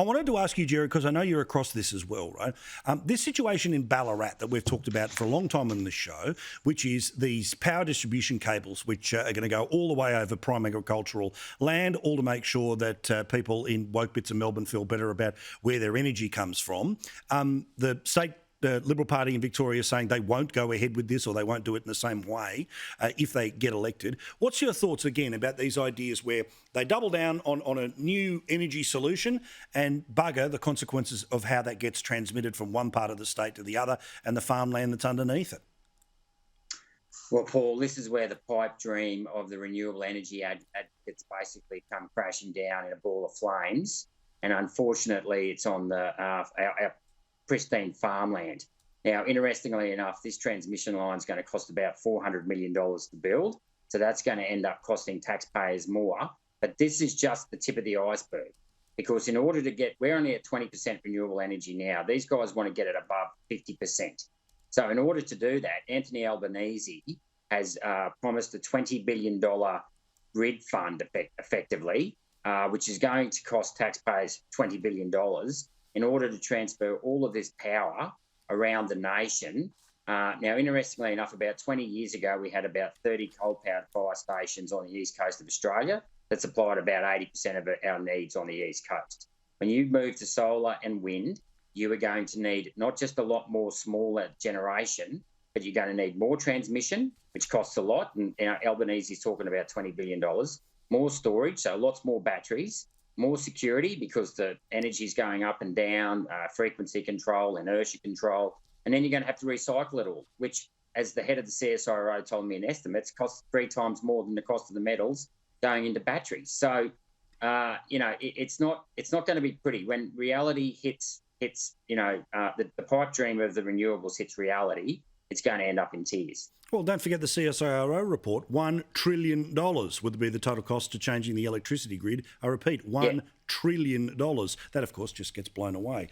I wanted to ask you, Gerard, because I know you're across this as well, right? This situation in Ballarat that we've talked about for a long time on this show, which is these power distribution cables, which are going to go all the way over prime agricultural land, all to make sure that people in woke bits of Melbourne feel better about where their energy comes from. The state Liberal Party in Victoria is saying they won't go ahead with this, or they won't do it in the same way if they get elected. What's your thoughts, again, about these ideas where they double down on a new energy solution and bugger the consequences of how that gets transmitted from one part of the state to the other and the farmland that's underneath it? Well, Paul, this is where the pipe dream of the renewable energy advocates basically come crashing down in a ball of flames. And unfortunately, it's on our pristine farmland. Now, interestingly enough, this transmission line is going to cost about $400 million to build. So that's going to end up costing taxpayers more. But this is just the tip of the iceberg, because in order to we're only at 20% renewable energy now. These guys want to get it above 50%. So in order to do that, Anthony Albanese has promised a $20 billion grid fund effectively, which is going to cost taxpayers $20 billion in order to transfer all of this power around the nation. Now, interestingly enough, about 20 years ago, we had about 30 coal-powered fire stations on the east coast of Australia that supplied about 80% of our needs on the east coast. When you move to solar and wind, you are going to need not just a lot more smaller generation, but you're going to need more transmission, which costs a lot. And Albanese is talking about $20 billion, more storage, so lots more batteries, more security because the energy is going up and down, frequency control, inertia control, and then you're going to have to recycle it all, which, as the head of the CSIRO told me in estimates, costs 3 times more than the cost of the metals going into batteries. So, it's not going to be pretty. When reality hits the pipe dream of the renewables hits reality, it's going to end up in tears. Well, don't forget the CSIRO report. $1 trillion would be the total cost to changing the electricity grid. I repeat, $1 trillion. That, of course, just gets blown away.